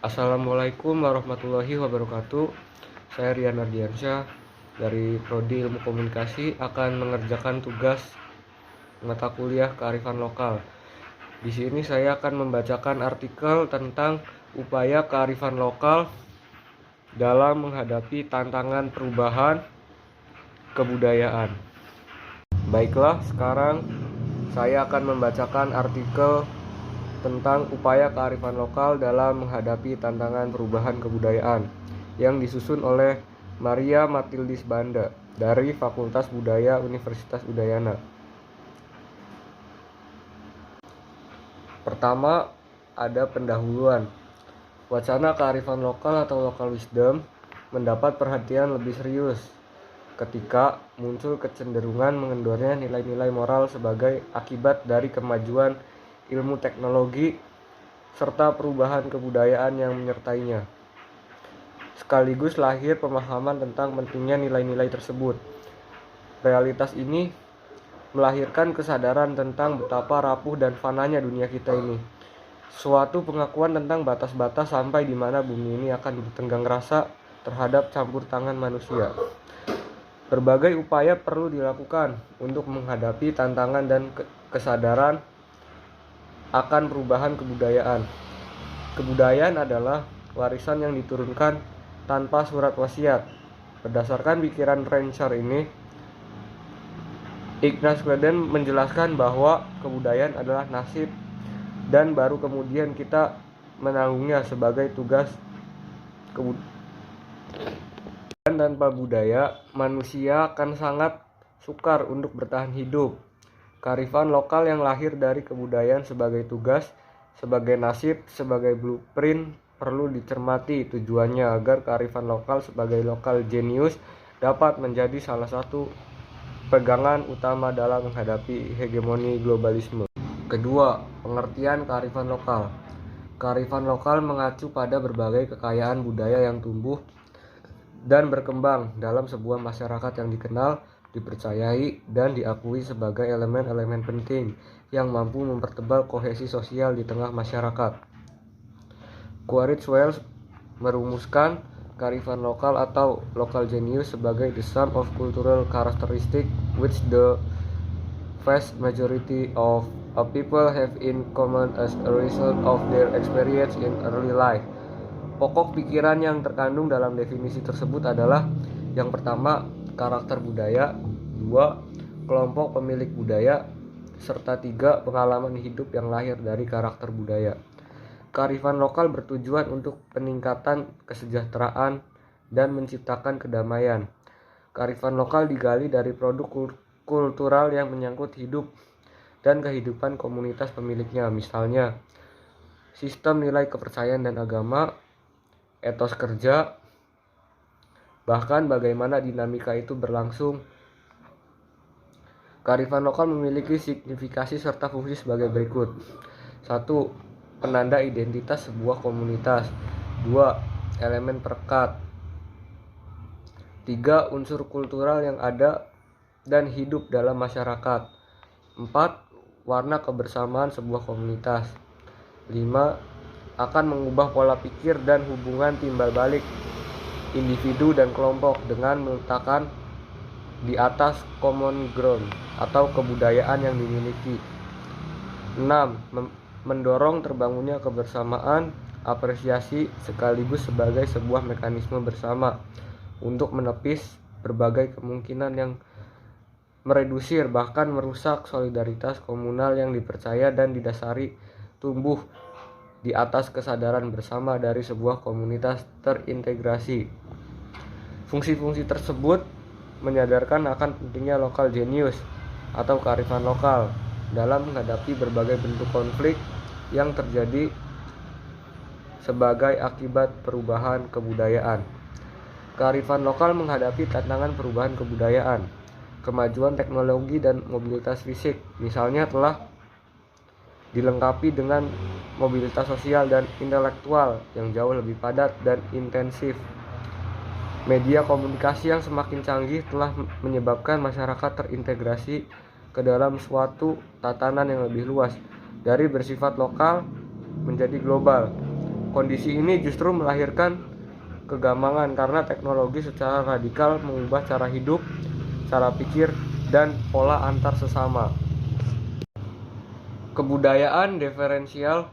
Assalamualaikum warahmatullahi wabarakatuh. Saya Rian Ardiansyah dari Prodi Ilmu Komunikasi akan mengerjakan tugas mata kuliah kearifan lokal. Di sini saya akan membacakan artikel tentang upaya kearifan lokal dalam menghadapi tantangan perubahan kebudayaan. Baiklah, sekarang saya akan membacakan artikel tentang upaya kearifan lokal dalam menghadapi tantangan perubahan kebudayaan yang disusun oleh Maria Matildis Banda dari Fakultas Budaya Universitas Udayana. Pertama, ada pendahuluan. Wacana kearifan lokal atau local wisdom mendapat perhatian lebih serius ketika muncul kecenderungan mengendornya nilai-nilai moral sebagai akibat dari kemajuan ilmu teknologi serta perubahan kebudayaan yang menyertainya. Sekaligus lahir pemahaman tentang pentingnya nilai-nilai tersebut. Realitas ini melahirkan kesadaran tentang betapa rapuh dan fananya dunia kita ini. Suatu pengakuan tentang batas-batas sampai di mana bumi ini akan bertenggang rasa terhadap campur tangan manusia. Berbagai upaya perlu dilakukan untuk menghadapi tantangan dan kesadaran akan perubahan kebudayaan. Kebudayaan adalah warisan yang diturunkan tanpa surat wasiat. Berdasarkan pikiran Renshaw ini, Ignaz Kleden menjelaskan bahwa kebudayaan adalah nasib dan baru kemudian kita menanggungnya sebagai tugas kebudayaan. Tanpa budaya, manusia akan sangat sukar untuk bertahan hidup. Kearifan lokal yang lahir dari kebudayaan sebagai tugas, sebagai nasib, sebagai blueprint perlu dicermati tujuannya agar kearifan lokal sebagai local genius dapat menjadi salah satu pegangan utama dalam menghadapi hegemoni globalisme. Kedua, pengertian kearifan lokal. Kearifan lokal mengacu pada berbagai kekayaan budaya yang tumbuh dan berkembang dalam sebuah masyarakat yang dikenal, dipercayai, dan diakui sebagai elemen-elemen penting yang mampu mempertebal kohesi sosial di tengah masyarakat. Quaritch Wells merumuskan kearifan lokal atau local genius sebagai the sum of cultural characteristics which the vast majority of a people have in common as a result of their experience in early life. Pokok pikiran yang terkandung dalam definisi tersebut adalah: yang pertama, karakter budaya; dua, kelompok pemilik budaya; serta tiga, pengalaman hidup yang lahir dari karakter budaya. Kearifan lokal bertujuan untuk peningkatan kesejahteraan dan menciptakan kedamaian. Kearifan lokal digali dari produk kultural yang menyangkut hidup dan kehidupan komunitas pemiliknya, misalnya sistem nilai kepercayaan dan agama, etos kerja, bahkan bagaimana dinamika itu berlangsung. Kearifan lokal memiliki signifikasi serta fungsi sebagai berikut. 1. Penanda identitas sebuah komunitas. 2. Elemen perekat. 3. Unsur kultural yang ada dan hidup dalam masyarakat. 4. Warna kebersamaan sebuah komunitas. 5. Akan mengubah pola pikir dan hubungan timbal balik individu dan kelompok dengan meletakkan di atas common ground atau kebudayaan yang dimiliki. 6. Mendorong terbangunnya kebersamaan, apresiasi sekaligus sebagai sebuah mekanisme bersama untuk menepis berbagai kemungkinan yang meredusir bahkan merusak solidaritas komunal yang dipercaya dan didasari tumbuh di atas kesadaran bersama dari sebuah komunitas terintegrasi. Fungsi-fungsi tersebut menyadarkan akan pentingnya local genius atau kearifan lokal dalam menghadapi berbagai bentuk konflik yang terjadi sebagai akibat perubahan kebudayaan. Kearifan lokal menghadapi tantangan perubahan kebudayaan. Kemajuan teknologi dan mobilitas fisik misalnya telah dilengkapi dengan mobilitas sosial dan intelektual yang jauh lebih padat dan intensif. Media komunikasi yang semakin canggih telah menyebabkan masyarakat terintegrasi ke dalam suatu tatanan yang lebih luas, dari bersifat lokal menjadi global. Kondisi ini justru melahirkan kegamangan karena teknologi secara radikal mengubah cara hidup, cara pikir, dan pola antar sesama. Kebudayaan diferensial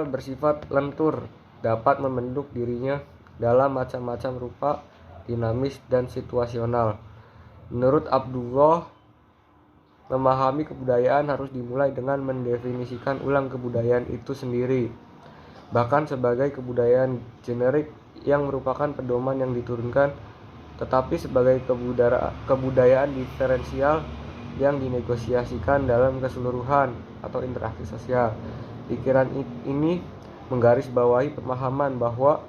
bersifat lentur, dapat membentuk dirinya dalam macam-macam rupa, dinamis dan situasional. Menurut Abdullah, memahami kebudayaan harus dimulai dengan mendefinisikan ulang kebudayaan itu sendiri, bahkan sebagai kebudayaan generik yang merupakan pedoman yang diturunkan, tetapi sebagai kebudayaan diferensial yang dinegosiasikan dalam keseluruhan atau interaksi sosial. Pikiran ini menggarisbawahi pemahaman bahwa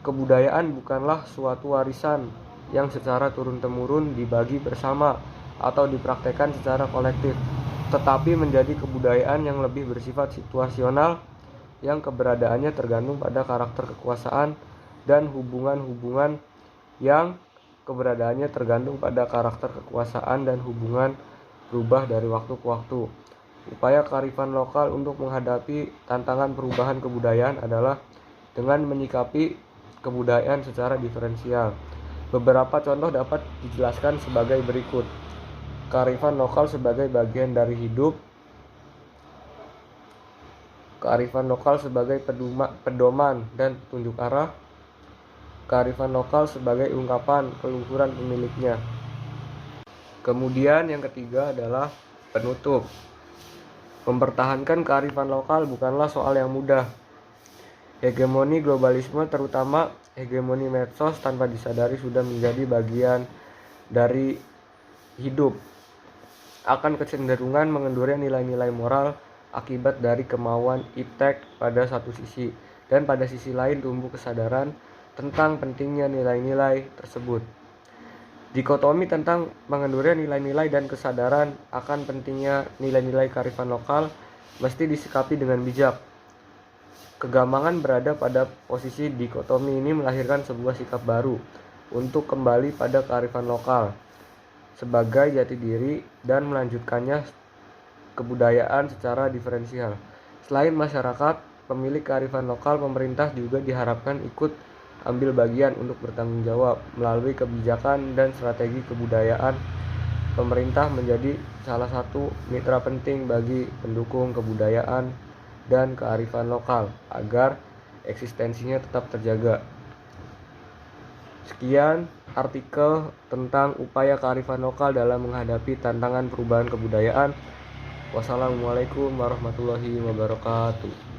kebudayaan bukanlah suatu warisan yang secara turun-temurun dibagi bersama atau dipraktekkan secara kolektif, tetapi menjadi kebudayaan yang lebih bersifat situasional yang keberadaannya tergantung pada karakter kekuasaan dan hubungan-hubungan yang keberadaannya tergantung pada karakter kekuasaan dan hubungan berubah dari waktu ke waktu. Upaya kearifan lokal untuk menghadapi tantangan perubahan kebudayaan adalah dengan menyikapi kebudayaan secara diferensial. Beberapa contoh dapat dijelaskan sebagai berikut. Kearifan lokal sebagai bagian dari hidup. Kearifan lokal sebagai pedoman dan petunjuk arah. Kearifan lokal sebagai ungkapan keluhuran pemiliknya. Kemudian yang ketiga adalah penutup. Mempertahankan kearifan lokal bukanlah soal yang mudah. Hegemoni globalisme, terutama hegemoni medsos, tanpa disadari sudah menjadi bagian dari hidup. Akan kecenderungan mengendurkan nilai-nilai moral akibat dari kemauan iptek pada satu sisi, dan pada sisi lain tumbuh kesadaran tentang pentingnya nilai-nilai tersebut. Dikotomi tentang mengendurkan nilai-nilai dan kesadaran akan pentingnya nilai-nilai kearifan lokal mesti disikapi dengan bijak. Kegamangan berada pada posisi dikotomi ini melahirkan sebuah sikap baru untuk kembali pada kearifan lokal sebagai jati diri dan melanjutkannya kebudayaan secara diferensial. Selain masyarakat, pemilik kearifan lokal, pemerintah juga diharapkan ikut ambil bagian untuk bertanggung jawab melalui kebijakan dan strategi kebudayaan. Pemerintah menjadi salah satu mitra penting bagi pendukung kebudayaan dan kearifan lokal agar eksistensinya tetap terjaga. Sekian artikel tentang upaya kearifan lokal dalam menghadapi tantangan perubahan kebudayaan. Wassalamualaikum warahmatullahi wabarakatuh.